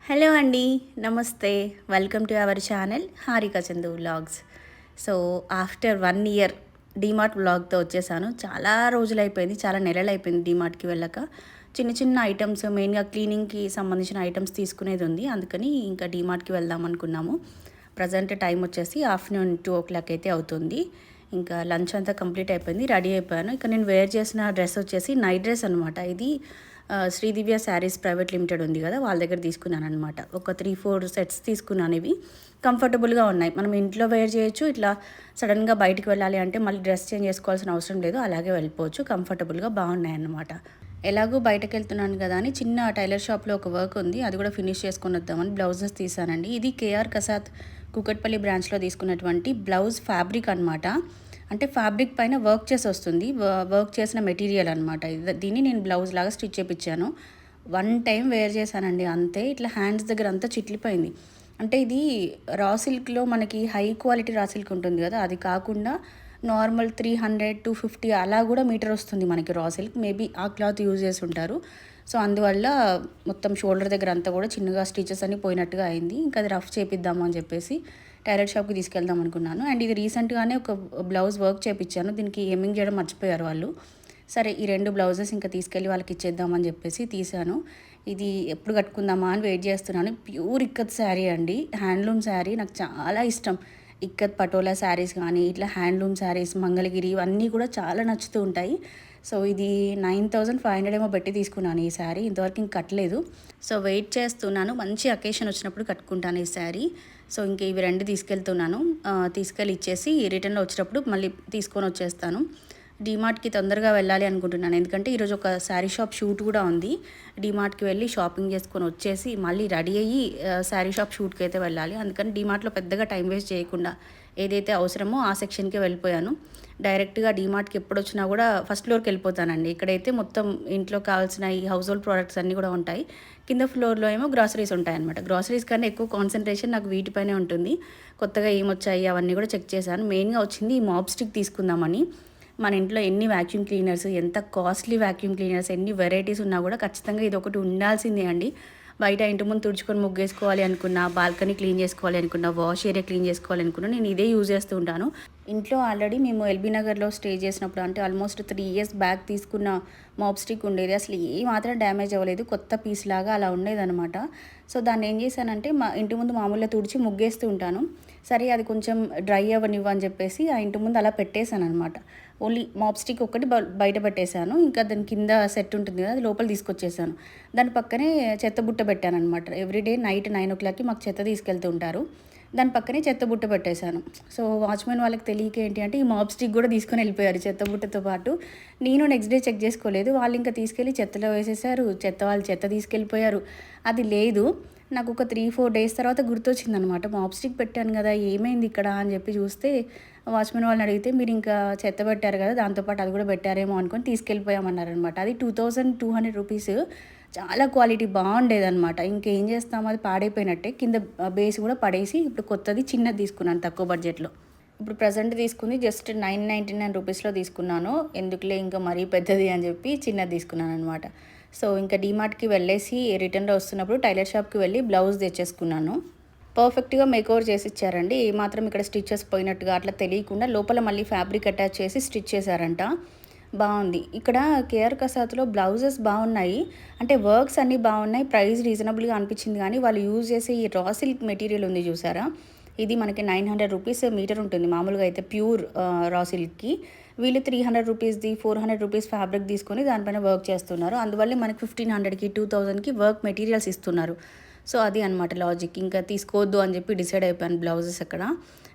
Hello అండి, నమస్తే. Welcome to our channel Harika Chandu vlogs. So after 1 year DMart వ్లాగ్తో వచ్చేసాను. చాలా రోజులైపోయింది, చాలా నెలలైపోయింది డీమార్ట్కి వెళ్ళక. చిన్న చిన్న ఐటమ్స్, మెయిన్గా క్లీనింగ్కి సంబంధించిన ఐటమ్స్ తీసుకునేది ఉంది. అందుకని ఇంకా డీమార్ట్కి వెళ్దాం అనుకున్నాము. ప్రజెంట్ టైం వచ్చేసి ఆఫ్టర్నూన్ 2 o'clock అయితే అవుతుంది. ఇంకా లంచ్ అంతా కంప్లీట్ అయిపోయింది, రెడీ అయిపోయాను. ఇక నేను వేర్ చేసిన డ్రెస్ వచ్చేసి నైట్ డ్రెస్ అనమాట. ఇది శ్రీదివ్య శారీస్ ప్రైవేట్ లిమిటెడ్ ఉంది కదా, వాళ్ళ దగ్గర తీసుకున్నాను అనమాట. ఒక 3-4 సెట్స్ తీసుకున్నాను. ఇవి కంఫర్టబుల్గా ఉన్నాయి, మనం ఇంట్లో వేర్ చేయొచ్చు. ఇట్లా సడన్గా బయటికి వెళ్ళాలి అంటే మళ్ళీ డ్రెస్ చేంజ్ చేసుకోవాల్సిన అవసరం లేదు, అలాగే వెళ్ళిపోవచ్చు. కంఫర్టబుల్గా బాగున్నాయి అన్నమాట. ఎలాగో బయటకు వెళ్తున్నాను కదా అని చిన్న టైలర్ షాప్లో ఒక వర్క్ ఉంది, అది కూడా ఫినిష్ చేసుకొని వద్దామని బ్లౌజెస్ తీసానండి. ఇది కేఆర్ కసాత్ కూకట్పల్లి బ్రాంచ్లో తీసుకున్నటువంటి బ్లౌజ్ ఫ్యాబ్రిక్ అనమాట. అంటే ఫ్యాబ్రిక్ పైన వర్క్ చేసి వస్తుంది, వర్క్ చేసిన మెటీరియల్ అనమాట. దీన్ని నేను బ్లౌజ్ లాగా స్టిచ్ చేయించాను. 1 టైం వేర్ చేశానండి, అంతే. ఇట్లా హ్యాండ్స్ దగ్గర అంతా చిట్లిపోయింది. అంటే ఇది రా సిల్క్లో మనకి హై క్వాలిటీ రా సిల్క్ ఉంటుంది కదా, అది కాకుండా నార్మల్ 300-250 అలా కూడా మీటర్ వస్తుంది మనకి రా సిల్క్. మేబీ ఆ క్లాత్ యూజ్ చేసి ఉంటారు. సో అందువల్ల మొత్తం షోల్డర్ దగ్గర అంతా కూడా చిన్నగా స్టిచెస్ అన్ని పోయినట్టుగా అయింది. ఇంకా అది రఫ్ చేపిద్దాము అని చెప్పేసి టైలర్ షాప్కి తీసుకెళ్దాం అనుకున్నాను. అండ్ ఇది రీసెంట్గానే ఒక బ్లౌజ్ వర్క్ చేయించాను, దీనికి హెమ్మింగ్ చేయడం మర్చిపోయారు వాళ్ళు. సరే ఈ 2 బ్లౌజెస్ ఇంకా తీసుకెళ్ళి వాళ్ళకి ఇచ్చేద్దామని చెప్పేసి తీసాను. ఇది ఎప్పుడు కట్టుకుందామా అని వెయిట్ చేస్తున్నాను. ప్యూర్ ఇక్కత్ శారీ అండి, హ్యాండ్లూమ్ శారీ. నాకు చాలా ఇష్టం ఇక్కత్ పటోలా శారీస్ కానీ, ఇట్లా హ్యాండ్లూమ్ శారీస్, మంగళగిరి ఇవన్నీ కూడా చాలా నచ్చుతూ ఉంటాయి. సో ఇది 9500 ఏమో పెట్టి తీసుకున్నాను ఈ శారీ. ఇంతవరకు ఇంక కట్టలేదు. సో వెయిట్ చేస్తున్నాను, మంచి అకేషన్ వచ్చినప్పుడు కట్టుకుంటాను ఈ శారీ. సో ఇంక ఇవి 2 తీసుకెళ్తున్నాను. తీసుకెళ్ళి ఇచ్చేసి రిటర్న్లో వచ్చేటప్పుడు మళ్ళీ తీసుకొని వచ్చేస్తాను. డీమార్ట్కి తొందరగా వెళ్ళాలి అనుకుంటున్నాను, ఎందుకంటే ఈరోజు ఒక శారీ షాప్ షూట్ కూడా ఉంది. డీమార్ట్కి వెళ్ళి షాపింగ్ చేసుకొని వచ్చేసి మళ్ళీ రెడీ అయ్యి శారీ షాప్ షూట్కి అయితే వెళ్ళాలి. అందుకని డీమార్ట్లో పెద్దగా టైం వేస్ట్ చేయకుండా ఏదైతే అవసరమో ఆ సెక్షన్కే వెళ్ళిపోయాను. డైరెక్ట్గా డీమార్ట్కి ఎప్పుడు వచ్చినా కూడా ఫస్ట్ ఫ్లోర్కి వెళ్ళిపోతానండి. ఇక్కడైతే మొత్తం ఇంట్లో కావాల్సిన ఈ హౌస్ హోల్డ్ ప్రోడక్ట్స్ అన్నీ కూడా ఉంటాయి. కింద ఫ్లోర్లో ఏమో గ్రాసరీస్ ఉంటాయన్నమాట. గ్రాసరీస్ కన్నా ఎక్కువ కాన్సన్ట్రేషన్ నాకు వీటిపైనే ఉంటుంది. కొత్తగా ఏమొచ్చాయి అవన్నీ కూడా చెక్ చేశాను. మెయిన్గా వచ్చింది ఈ మాప్ స్టిక్ తీసుకుందామని. మన ఇంట్లో ఎన్ని వ్యాక్యూమ్ క్లీనర్స్, ఎంత కాస్ట్లీ వ్యాక్యూమ్ క్లీనర్స్, ఎన్ని వెరైటీస్ ఉన్నా కూడా ఖచ్చితంగా ఇది ఒకటి ఉండాల్సిందే అండి. బయట ఇంటి ముందు తుడుచుకొని ముగ్గేసుకోవాలి అనుకున్నా, బాల్కనీ క్లీన్ చేసుకోవాలి అనుకున్నా, వాష్ ఏరియా క్లీన్ చేసుకోవాలి అనుకున్నా, నేను ఇదే యూజ్ చేస్తూ ఉంటాను. ఇంట్లో ఆల్రెడీ మేము ఎల్బీ నగర్లో స్టే చేసినప్పుడు, అంటే ఆల్మోస్ట్ 3 years బ్యాక్ తీసుకున్న మాప్ స్టిక్ ఉండేది. అసలు ఏ మాత్రం డ్యామేజ్ అవ్వలేదు, కొత్త పీస్ లాగా అలా ఉండేదన్నమాట. సో దాన్ని ఏం చేశానంటే మా ఇంటి ముందు మామూలుగా తుడిచి ముగ్గేస్తూ ఉంటాను. సరే అది కొంచెం డ్రై అవ్వనివ్వు అని చెప్పేసి ఆ ఇంటి ముందు అలా పెట్టేశాను అనమాట. ఓన్లీ మాప్ స్టిక్ ఒకటి బయట పెట్టేశాను. ఇంకా దాని కింద సెట్ ఉంటుంది కదా, అది లోపల తీసుకొచ్చేసాను. దాని పక్కనే చెత్త బుట్ట పెట్టాను అనమాట. ఎవ్రీడే నైట్ 9 o'clockకి మాకు చెత్త తీసుకెళ్తూ ఉంటారు. దాని పక్కనే చెత్త బుట్ట పెట్టేశాను. సో వాచ్మెన్ వాళ్ళకి తెలియక ఏంటి అంటే ఈ మాప్ స్టిక్ కూడా తీసుకొని వెళ్ళిపోయారు చెత్త బుట్టతో పాటు. నేను నెక్స్ట్ డే చెక్ చేసుకోలేదు, వాళ్ళు ఇంకా తీసుకెళ్ళి చెత్తలో వేసేసారు. వాళ్ళు చెత్త తీసుకెళ్ళిపోయారు. అది లేదు. నాకు ఒక 3-4 days తర్వాత గుర్తొచ్చిందనమాట, మాప్ స్టిక్ పెట్టాను కదా, ఏమైంది ఇక్కడ అని చెప్పి చూస్తే వాచ్మెన్ వాళ్ళని అడిగితే మీరు ఇంకా చెత్త పెట్టారు కదా, దాంతోపాటు అది కూడా పెట్టారేమో అనుకొని తీసుకెళ్ళిపోయామన్నారనమాట. అది 2200 రూపీస్. చాలా క్వాలిటీ బాగుండేదన్నమాట. ఇంకేం చేస్తాము, అది పాడైపోయినట్టే. కింద బేస్ కూడా పడేసి ఇప్పుడు కొత్తది చిన్నది తీసుకున్నాను తక్కువ బడ్జెట్లో. ఇప్పుడు ప్రజెంట్ తీసుకుంది జస్ట్ 999 రూపీస్లో తీసుకున్నాను. ఎందుకులే ఇంకా మరీ పెద్దది అని చెప్పి చిన్నది తీసుకున్నాను అనమాట. సో ఇంకా డీమార్ట్కి వెళ్ళేసి రిటర్న్లో వస్తున్నప్పుడు టైలర్ షాప్కి వెళ్ళి బ్లౌజ్ తెచ్చేసుకున్నాను. పర్ఫెక్ట్గా మేకోవర్ చేసి ఇచ్చారండి. ఏమాత్రం ఇక్కడ స్టిచెస్ పోయినట్టుగా అట్లా తెలియకుండా లోపల మళ్ళీ ఫ్యాబ్రిక్ అటాచ్ చేసి స్టిచ్ చేశారంట. బాగుంది. ఇక్కడ కేఆర్ కసాత్లో బ్లౌజెస్ బాగున్నాయి, అంటే వర్క్స్ అన్నీ బాగున్నాయి. ప్రైస్ రీజనబుల్గా అనిపించింది. కానీ వాళ్ళు యూజ్ చేసే ఈ రా సిల్క్ మెటీరియల్ ఉంది చూసారా, ఇది మనకి 900 రూపీస్ మీటర్ ఉంటుంది మామూలుగా అయితే ప్యూర్ రా సిల్క్కి. వీళ్ళు 300 రూపీస్ది, 400 రూపీస్ ఫ్యాబ్రిక్ తీసుకొని దానిపైన వర్క్ చేస్తున్నారు. అందువల్ల మనకి 1500కి 2000కి వర్క్ మెటీరియల్స్ ఇస్తున్నారు. సో అది అనమాట లాజిక్. ఇంకా తీసుకోవద్దు అని చెప్పి డిసైడ్ అయిపోయాను బ్లౌజెస్ అక్కడ.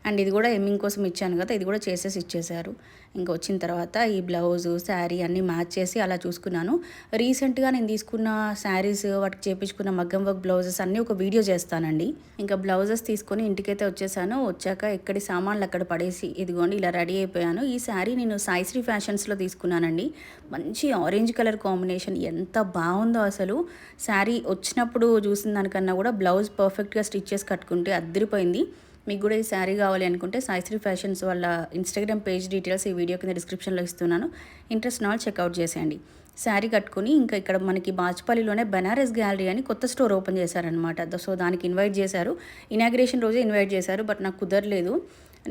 అండ్ ఇది కూడా ఎమ్మింగ్ కోసం ఇచ్చాను కదా, ఇది కూడా చేసేసి ఇచ్చేసారు. ఇంకా వచ్చిన తర్వాత ఈ బ్లౌజు, శారీ అన్నీ మ్యాచ్ చేసి అలా చూసుకున్నాను. రీసెంట్గా నేను తీసుకున్న శారీస్, వాటికి చేయించుకున్న మగ్గం వర్క్ బ్లౌజెస్ అన్నీ ఒక వీడియో చేస్తానండి. ఇంకా బ్లౌజెస్ తీసుకొని ఇంటికైతే వచ్చేసాను. వచ్చాక ఎక్కడి సామాన్లు అక్కడ పడేసి ఇదిగోండి ఇలా రెడీ అయిపోయాను. ఈ శారీ నేను సాయిశ్రీ ఫ్యాషన్స్లో తీసుకున్నానండి. మంచి ఆరెంజ్ కలర్ కాంబినేషన్, ఎంత బాగుందో అసలు. శారీ వచ్చినప్పుడు చూసిన దానికన్నా కూడా బ్లౌజ్ పర్ఫెక్ట్గా స్టిచ్ చేసి కట్టుకుంటే అద్దరిపోయింది. మీకు కూడా ఈ శారీ కావాలి అనుకుంటే సాయిశ్రీ ఫ్యాషన్స్ వాళ్ళ ఇన్స్టాగ్రామ్ పేజ్ డీటెయిల్స్ ఈ వీడియో కింద డిస్క్రిప్షన్లో ఇస్తున్నాను. ఇంట్రెస్ట్ నాల్ చెక్అవుట్ చేసేయండి. శారీ కట్టుకొని ఇంకా ఇక్కడ మనకి బాచ్పల్లిలోనే బనారస్ గ్యాలరీ అని కొత్త స్టోర్ ఓపెన్ చేశారనమాట. సో దానికి ఇన్వైట్ చేశారు. ఇనాగ్రేషన్ రోజే ఇన్వైట్ చేశారు, బట్ నాకు కుదరలేదు.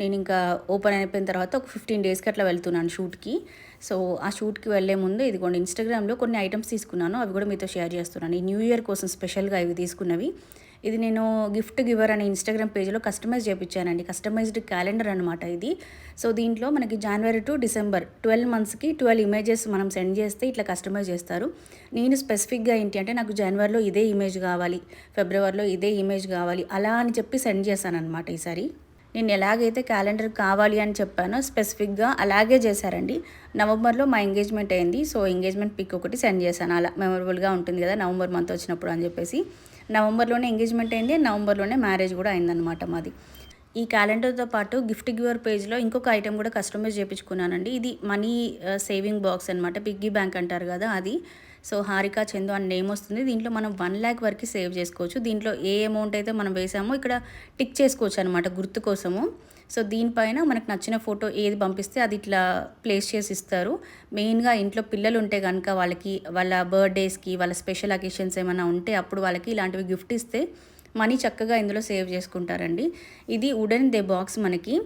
నేను ఇంకా ఓపెన్ అయిపోయిన తర్వాత ఒక 15 డేస్కి అట్లా వెళ్తున్నాను షూట్కి. సో ఆ షూట్కి వెళ్ళే ముందు ఇదిగోండి ఇన్స్టాగ్రామ్లో కొన్ని ఐటమ్స్ తీసుకున్నాను, అవి కూడా మీతో షేర్ చేస్తున్నాను. ఈ న్యూ ఇయర్ కోసం స్పెషల్గా ఇవి తీసుకున్నవి. ఇది నేను గిఫ్ట్ గివర్ అనే ఇన్స్టాగ్రామ్ పేజ్లో కస్టమైజ్ చేయించానండి. కస్టమైజ్డ్ క్యాలెండర్ అనమాట ఇది. సో దీంట్లో మనకి జనవరి టు డిసెంబర్ 12 మంత్స్కి 12 ఇమేజెస్ మనం సెండ్ చేస్తే ఇట్లా కస్టమైజ్ చేస్తారు. నేను స్పెసిఫిక్గా ఏంటి అంటే నాకు జనవరిలో ఇదే ఇమేజ్ కావాలి, ఫిబ్రవరిలో ఇదే ఇమేజ్ కావాలి అలా అని చెప్పి సెండ్ చేశాను అనమాట. ఈసారి నేను ఎలాగైతే క్యాలెండర్ కావాలి అని చెప్పానో స్పెసిఫిక్గా అలాగే చేశారండి. నవంబర్లో మా ఎంగేజ్మెంట్ అయింది. సో ఎంగేజ్మెంట్ పిక్ ఒకటి సెండ్ చేశాను, అలా మెమరబుల్గా ఉంటుంది కదా నవంబర్ మంత్ వచ్చినప్పుడు అని చెప్పేసి. నవంబర్లోనే ఎంగేజ్మెంట్ అయింది, నవంబర్లోనే మ్యారేజ్ కూడా అయిందనమాట మాది. ఈ క్యాలెండర్తో పాటు గిఫ్ట్ గివర్ పేజ్లో ఇంకొక ఐటెం కూడా కస్టమైజ్ చేయించుకున్నానండి. ఇది మనీ సేవింగ్ బాక్స్ అనమాట, పిగ్గీ బ్యాంక్ అంటారు కదా అది. సో హారిక చందు అని నేమ్ వస్తుంది. దీంట్లో మనం 1 lakh వరకు సేవ్ చేసుకోవచ్చు. దీంట్లో ఏ అమౌంట్ అయితే మనం వేసామో ఇక్కడ టిక్ చేసుకోవచ్చు అనమాట గుర్తు కోసము. సో దీనిపైన మనకు నచ్చిన ఫోటో ఏది పంపిస్తే అది ఇట్లా ప్లేస్ చేసి ఇస్తారు. మెయిన్గా ఇంట్లో పిల్లలు ఉంటే కనుక వాళ్ళకి వాళ్ళ బర్త్డేస్కి వాళ్ళ స్పెషల్ అకేషన్స్ ఏమైనా ఉంటే అప్పుడు వాళ్ళకి ఇలాంటివి గిఫ్ట్ ఇస్తే మనీ చక్కగా ఇందులో సేవ్ చేసుకుంటారండి. ఇది వుడెన్ దే బాక్స్ మనకి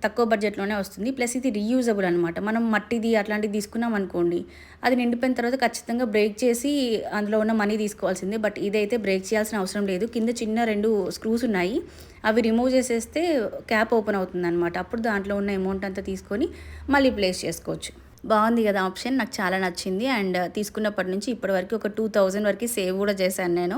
తక్కువ బడ్జెట్లోనే వస్తుంది. ప్లస్ ఇది రీయూజబుల్ అనమాట. మనం మట్టిది అట్లాంటివి తీసుకున్నాం అనుకోండి, అది నిండిపోయిన తర్వాత ఖచ్చితంగా బ్రేక్ చేసి అందులో ఉన్న మనీ తీసుకోవాల్సిందే. బట్ ఇదైతే బ్రేక్ చేయాల్సిన అవసరం లేదు. కింద చిన్న 2 స్క్రూస్ ఉన్నాయి, అవి రిమూవ్ చేసేస్తే క్యాప్ ఓపెన్ అవుతుంది అనమాట. అప్పుడు దాంట్లో ఉన్న అమౌంట్ అంతా తీసుకొని మళ్ళీ ప్లేస్ చేసుకోవచ్చు. బాగుంది కదా ఆప్షన్, నాకు చాలా నచ్చింది. అండ్ తీసుకున్నప్పటి నుంచి ఇప్పటివరకు ఒక 2000 వరకు సేవ్ కూడా చేశాను నేను.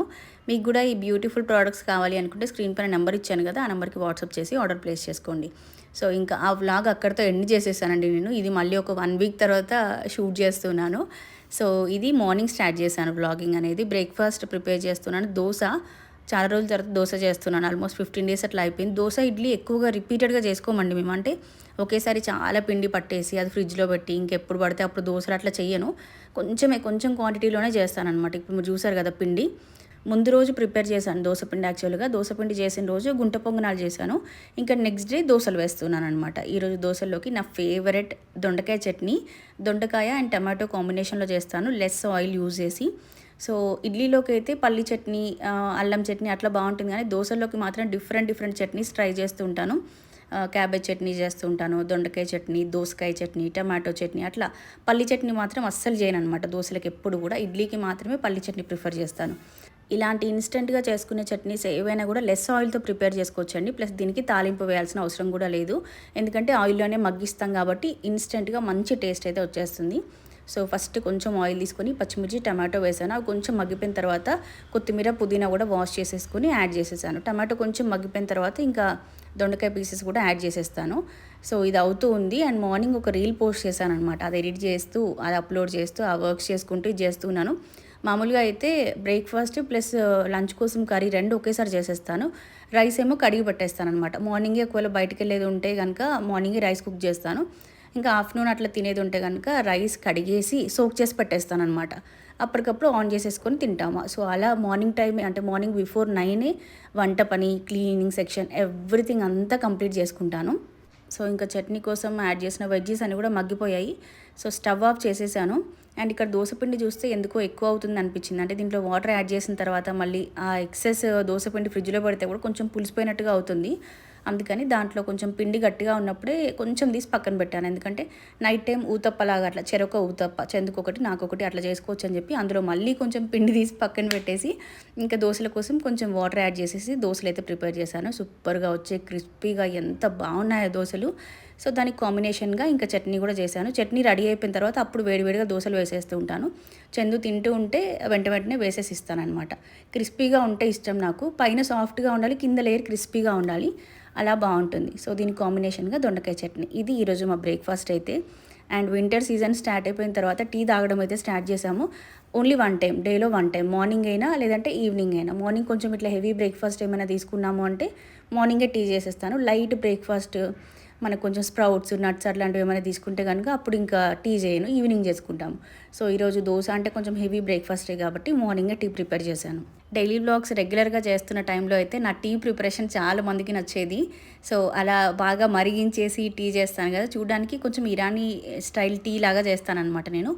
మీకు కూడా ఈ బ్యూటిఫుల్ ప్రోడక్ట్స్ కావాలి అనుకుంటే స్క్రీన్ పైన నెంబర్ ఇచ్చాను కదా, ఆ నెంబర్కి వాట్సాప్ చేసి ఆర్డర్ ప్లేస్ చేసుకోండి. సో ఇంకా ఆ వ్లాగ్ అక్కడితో ఎండ్ చేసేసానండి నేను. ఇది మళ్ళీ ఒక 1 వీక్ తర్వాత షూట్ చేస్తున్నాను. సో ఇది మార్నింగ్ స్టార్ట్ చేశాను వ్లాగింగ్ అనేది. బ్రేక్ఫాస్ట్ ప్రిపేర్ చేస్తున్నాను. దోశ చాలా రోజుల తర్వాత దోశ చేస్తున్నాను. ఆల్మోస్ట్ 15 డేస్ అట్లా అయిపోయింది. దోశ ఇడ్లీ ఎక్కువగా రిపీటెడ్గా చేసుకోమండి మేము. అంటే ఒకేసారి చాలా పిండి పట్టేసి అది ఫ్రిడ్జ్లో పెట్టి ఇంకెప్పుడు పడితే అప్పుడు దోశలు అట్లా చెయ్యను. కొంచెం క్వాంటిటీలోనే చేస్తానన్నమాట. ఇప్పుడు మీరు చూసారు కదా పిండి, ముందు రోజు ప్రిపేర్ చేశాను దోశపిండి. యాక్చువల్గా దోశపిండి చేసిన రోజు గుంట పొంగనాలు చేశాను. ఇంకా నెక్స్ట్ డే దోశలు వేస్తున్నాను అనమాట. ఈరోజు దోశల్లోకి నా ఫేవరెట్ దొండకాయ చట్నీ, దొండకాయ అండ్ టమాటో కాంబినేషన్లో చేస్తాను, లెస్ ఆయిల్ యూజ్ చేసి. సో ఇడ్లీలోకి అయితే పల్లి చట్నీ, అల్లం చట్నీ అట్లా బాగుంటుంది, కానీ దోశల్లోకి మాత్రం డిఫరెంట్ చట్నీస్ ట్రై చేస్తూ ఉంటాను. క్యాబేజ్ చట్నీ చేస్తూ ఉంటాను, దొండకాయ చట్నీ, దోసకాయ చట్నీ, టమాటో చట్నీ, అట్లా పల్లి చట్నీ మాత్రం అస్సలు చేయను అనమాట దోశలకి. ఎప్పుడు కూడా ఇడ్లీకి మాత్రమే పల్లి చట్నీ ప్రిఫర్ చేస్తాను. ఇలాంటి ఇన్స్టెంట్గా చేసుకునే చట్నీస్ ఏవైనా కూడా లెస్ ఆయిల్తో ప్రిపేర్ చేసుకోవచ్చండి. ప్లస్ దీనికి తాలింపు వేయాల్సిన అవసరం కూడా లేదు, ఎందుకంటే ఆయిల్లోనే మగ్గిస్తాం కాబట్టి ఇన్స్టెంట్గా మంచి టేస్ట్ అయితే వచ్చేస్తుంది. సో ఫస్ట్ కొంచెం ఆయిల్ తీసుకొని పచ్చిమిర్చి టమాటో వేసాను. అవి కొంచెం మగ్గిపోయిన తర్వాత కొత్తిమీర పుదీనా కూడా వాష్ చేసేసుకొని యాడ్ చేసేసాను. టమాటో కొంచెం మగ్గిపోయిన తర్వాత ఇంకా దొండకాయ పీసెస్ కూడా యాడ్ చేసేస్తాను. సో ఇది అవుతూ ఉంది. అండ్ మార్నింగ్ ఒక రీల్ పోస్ట్ చేశాను అనమాట, అది ఎడిట్ చేస్తూ అది అప్లోడ్ చేస్తూ ఆ వర్క్స్ చేసుకుంటూ ఇది చేస్తున్నాను. మామూలుగా అయితే బ్రేక్ఫాస్ట్ ప్లస్ లంచ్ కోసం కర్రీ 2 ఒకేసారి చేసేస్తాను. రైస్ ఏమో కడిగి పెట్టేస్తాను అనమాట. మార్నింగే ఒకవేళ బయటికి వెళ్ళేది ఉంటే కనుక మార్నింగే రైస్ కుక్ చేస్తాను. ఇంకా ఆఫ్టర్నూన్ అట్లా తినేది ఉంటే కనుక రైస్ కడిగేసి సోక్ చేసి పెట్టేస్తాను అనమాట. అప్పటికప్పుడు ఆన్ చేసేసుకొని తింటాము. సో అలా మార్నింగ్ టైం అంటే మార్నింగ్ బిఫోర్ 9 వంట పని, క్లీనింగ్ సెక్షన్, ఎవ్రీథింగ్ అంతా కంప్లీట్ చేసుకుంటాను. సో ఇంకా చట్నీ కోసం యాడ్ చేసిన వెజ్జీస్ అన్నీ కూడా మగ్గిపోయాయి. సో స్టవ్ ఆఫ్ చేసేసాను. అండ్ ఇక్కడ దోసపిండి చూస్తే ఎందుకో ఎక్కువ అవుతుంది అనిపించింది. అంటే దీంట్లో వాటర్ యాడ్ చేసిన తర్వాత మళ్ళీ ఆ ఎక్సెస్ దోసపిండి ఫ్రిడ్జ్లో పెడితే కూడా కొంచెం పులిసిపోయినట్టుగా అవుతుంది. అందుకని దాంట్లో కొంచెం పిండి గట్టిగా ఉన్నప్పుడే కొంచెం తీసి పక్కన పెట్టాను. ఎందుకంటే నైట్ టైం ఊతప్పలాగా అట్లా చెరొక ఊతప్ప, చెందుకొకటి నాకొకటి అట్లా చేసుకోవచ్చు అని చెప్పి అందులో మళ్ళీ కొంచెం పిండి తీసి పక్కన పెట్టేసి ఇంకా దోశల కోసం కొంచెం వాటర్ యాడ్ చేసేసి దోశలు అయితే ప్రిపేర్ చేశాను. సూపర్గా వచ్చే క్రిస్పీగా ఎంత బాగున్నాయో దోశలు. సో దానికి కాంబినేషన్గా ఇంకా చట్నీ కూడా చేశాను. చట్నీ రెడీ అయిపోయిన తర్వాత అప్పుడు వేడివేడిగా దోశలు వేసేస్తూ ఉంటాను. చందు తింటూ ఉంటే వెంటనే వేసేసి ఇస్తాను అనమాట. క్రిస్పీగా ఉంటే ఇష్టం నాకు. పైన సాఫ్ట్గా ఉండాలి, కింద లేయర్ క్రిస్పీగా ఉండాలి, అలా బాగుంటుంది. సో దీని కాంబినేషన్గా దొండకాయ చట్నీ. ఇది ఈరోజు మా బ్రేక్ఫాస్ట్ అయితే. అండ్ వింటర్ సీజన్ స్టార్ట్ అయిపోయిన తర్వాత టీ తాగడం అయితే స్టార్ట్ చేసాము. ఓన్లీ 1 టైం, డేలో 1 టైం, మార్నింగ్ అయినా లేదంటే ఈవినింగ్ అయినా. మార్నింగ్ కొంచెం ఇట్లా హెవీ బ్రేక్ఫాస్ట్ ఏమైనా తీసుకున్నాము అంటే మార్నింగే టీ చేసేస్తాను. లైట్ బ్రేక్ఫాస్ట్ మనకు కొంచెం స్ప్రౌట్స్, నట్స్ అట్లాంటివి ఏమైనా తీసుకుంటే కనుక అప్పుడు ఇంకా టీ చేయను, ఈవినింగ్ చేసుకుంటాము. సో ఈరోజు దోశ అంటే కొంచెం హెవీ బ్రేక్ఫాస్టే కాబట్టి మార్నింగే టీ ప్రిపేర్ చేశాను. డైలీ వ్లాగ్స్ రెగ్యులర్గా చేస్తున్న టైంలో అయితే నా టీ ప్రిపరేషన్ చాలా మందికి నచ్చేది. సో అలా బాగా మరిగించేసి టీ చేస్తాను కదా, చూడడానికి కొంచెం ఇరానీ స్టైల్ టీ లాగా చేస్తాను అనమాట నేను.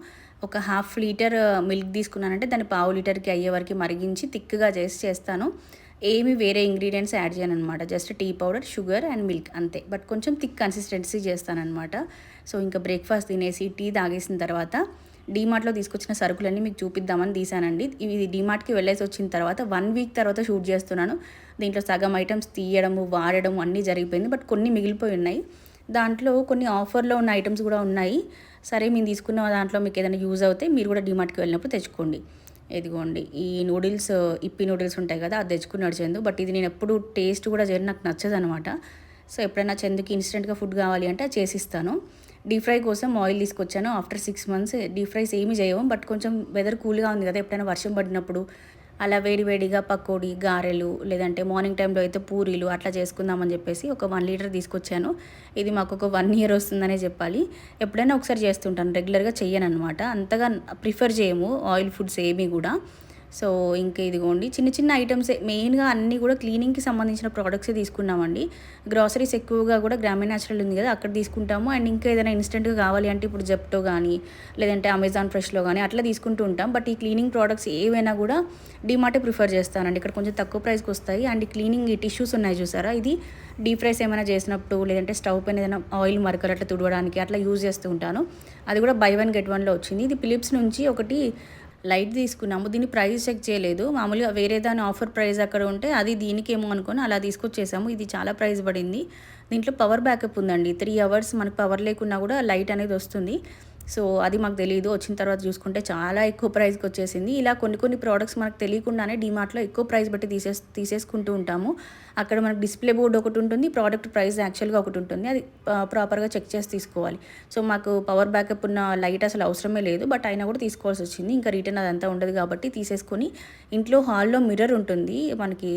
ఒక హాఫ్ లీటర్ మిల్క్ తీసుకున్నానంటే దాన్ని పావు లీటర్కి అయ్యే వరకు మరిగించి థిక్గా చేస్తాను. ఏమి వేరే ఇంగ్రీడియంట్స్ యాడ్ చేయననమాట. Just tea powder, sugar and milk అంతే. బట్ కొంచెం థిక్ కన్సిస్టెన్సీ చేస్తాననమాట. సో ఇంకా బ్రేక్ఫాస్ట్ తినేసి టీ తాగేసిన తర్వాత డీమార్ట్లో తీసుకొచ్చిన సరుకులన్నీ మీకు చూపిద్దామని తీసానండి. ఇవి డీమార్ట్కి వెళ్ళేసి వచ్చిన తర్వాత 1 వీక్ తర్వాత షూట్ చేస్తున్నాను. దీంట్లో సగం ఐటమ్స్ తీయడము, వాడడం అన్నీ జరిగిపోయింది. బట్ కొన్ని మిగిలిపోయి ఉన్నాయి. దాంట్లో కొన్ని ఆఫర్లో ఉన్న ఐటమ్స్ కూడా ఉన్నాయి. సరే మేము తీసుకున్న దాంట్లో మీకు ఏదైనా యూజ్ అవుతే మీరు కూడా డీమార్ట్కి వెళ్ళినప్పుడు తెచ్చుకోండి. ఇదిగోండి ఈ నూడిల్స్, ఇప్పి నూడిల్స్ ఉంటాయి కదా, అది తెచ్చుకున్నాడు చందు. బట్ ఇది నేను ఎప్పుడు టేస్ట్ కూడా చేయను, నాకు నచ్చదనమాట. సో ఎప్పుడైనా చందుకి ఇన్స్టెంట్గా ఫుడ్ కావాలి అంటే అది చేసిస్తాను. డీప్ ఫ్రై కోసం ఆయిల్ తీసుకొచ్చాను. ఆఫ్టర్ 6 months డీప్ ఫ్రైస్ ఏమీ చేయము. బట్ కొంచెం వెదర్ కూల్గా ఉంది కదా, ఎప్పుడైనా వర్షం పడినప్పుడు అలా వేడివేడిగా పకోడీ, గారెలు, లేదంటే మార్నింగ్ టైంలో అయితే పూరీలు అట్లా చేసుకుందామని చెప్పేసి ఒక 1 లీటర్ తీసుకొచ్చాను. ఇది మాకు ఒక 1 year వస్తుందనే చెప్పాలి. ఎప్పుడైనా ఒకసారి చేస్తుంటాను, రెగ్యులర్గా చెయ్యనమాట. అంతగా ప్రిఫర్ చేయము ఆయిల్ ఫుడ్స్ ఏమీ కూడా. సో ఇంకా ఇదిగోండి చిన్న చిన్న ఐటమ్సే, మెయిన్గా అన్నీ కూడా క్లీనింగ్కి సంబంధించిన ప్రోడక్ట్సే తీసుకున్నామండి. గ్రాసరీస్ ఎక్కువగా కూడా గ్రామీణ న్యాచురల్ ఉంది కదా, అక్కడ తీసుకుంటాము. అండ్ ఇంకా ఏదైనా ఇన్స్టెంట్గా కావాలి అంటే ఇప్పుడు జెప్టో కానీ లేదంటే అమెజాన్ ఫ్రెష్లో కానీ అట్లా తీసుకుంటూ ఉంటాం. బట్ ఈ క్లీనింగ్ ప్రోడక్ట్స్ ఏవైనా కూడా డీమార్టే ప్రిఫర్ చేస్తానండి. ఇక్కడ కొంచెం తక్కువ ప్రైస్కి వస్తాయి. అండ్ క్లీనింగ్ ఈ టిష్యూస్ ఉన్నాయి చూసారా, ఇది డీప్ ఫ్రైస్ ఏమైనా చేసినప్పుడు లేదంటే స్టవ్ పైన ఏదైనా ఆయిల్ మరకలు అట్లా తుడవడానికి అట్లా యూజ్ చేస్తూ ఉంటాను. అది కూడా బై 1 get 1లో వచ్చింది. ఇది ఫిలిప్స్ నుంచి ఒకటి లైట్ తీసుకున్నాము. దీని ప్రైస్ చెక్ చేయలేదు. మామూలుగా వేరే దాని ఆఫర్ ప్రైస్ అక్కడ ఉంటే అది దీనికేమో అనుకొని అలా తీసుకొచ్చేసాము. ఇది చాలా ప్రైస్ పడింది. దీంట్లో పవర్ బ్యాకప్ ఉందండి. 3 hours మనకు పవర్ లేకున్నా కూడా లైట్ అనేది వస్తుంది. సో అది మాకు తెలియదు. వచ్చిన తర్వాత చూసుకుంటే చాలా ఎక్కువ ప్రైస్కి వచ్చేసింది. ఇలా కొన్ని కొన్ని ప్రోడక్ట్స్ మనకు తెలియకుండానే డీమార్ట్లో ఎక్కువ ప్రైస్ బట్టి తీసేసుకుంటూ ఉంటాము. అక్కడ మనకు డిస్ప్లే బోర్డు ఒకటి ఉంటుంది, ప్రోడక్ట్ ప్రైస్ యాక్చువల్గా ఒకటి ఉంటుంది. అది ప్రాపర్గా చెక్ చేసి తీసుకోవాలి. సో మాకు పవర్ బ్యాకప్ ఉన్న లైట్ అసలు అవసరమే లేదు. బట్ అయినా కూడా తీసుకోవాల్సి వచ్చింది. ఇంకా రిటర్న్ అదంతా ఉండదు కాబట్టి తీసేసుకొని ఇంట్లో హాల్లో మిర్రర్ ఉంటుంది మనకి,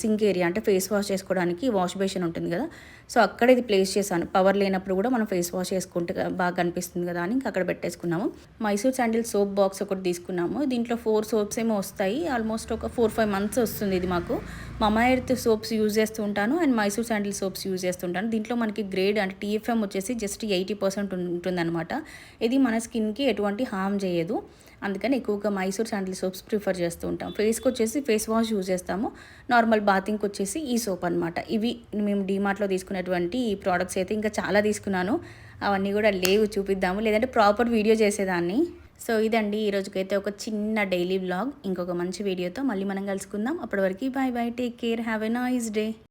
సింక్ ఏరియా అంటే ఫేస్ వాష్ చేసుకోవడానికి వాష్ బేసిన్ ఉంటుంది కదా, సో అక్కడ ఇది ప్లేస్ చేశాను. పవర్ లేనప్పుడు కూడా మనం ఫేస్ వాష్ చేసుకుంటే బాగా కనిపిస్తుంది కదా అని ఇంకా అక్కడ పెట్టేసుకున్నాము. మైసూర్ శాండిల్ సోప్ బాక్స్ ఒకటి తీసుకున్నాము. దీంట్లో 4 soaps ఏమో వస్తాయి. ఆల్మోస్ట్ ఒక 4-5 months వస్తుంది ఇది మాకు. మమా ఎర్త్ సోప్స్ యూజ్ చేస్తూ ఉంటాను and Mysore sandal soaps use చేస్తుంటాను. దీంట్లో మనకి గ్రేడ్ అంటే TFM వచ్చేసి జస్ట్ 80% ఉంటుందన్నమాట. ఇది మన స్కిన్కి ఎటువంటి హామ్ చేయదు. అందుకని ఎక్కువగా మైసూర్ శాండిల్ సోప్స్ ప్రిఫర్ చేస్తూ ఉంటాం. ఫేస్కి వచ్చేసి ఫేస్ వాష్ యూజ్ చేస్తాము. నార్మల్ బాతింగ్కి వచ్చేసి ఈ సోప్ అనమాట. ఇవి మేము డీమార్ట్లో తీసుకునేటువంటి ఈ ప్రోడక్ట్స్ అయితే ఇంకా చాలా తీసుకున్నాను. అవన్నీ కూడా లేవు, చూపిద్దాము లేదంటే ప్రాపర్ వీడియో చేసేదాన్ని. సో ఇదండి ఈరోజుకైతే ఒక చిన్న డైలీ వ్లాగ్. ఇంకొక మంచి వీడియోతో మళ్ళీ మనం కలుసుకుందాం. అప్పటి వరకు bye bye, take care, have a nice day.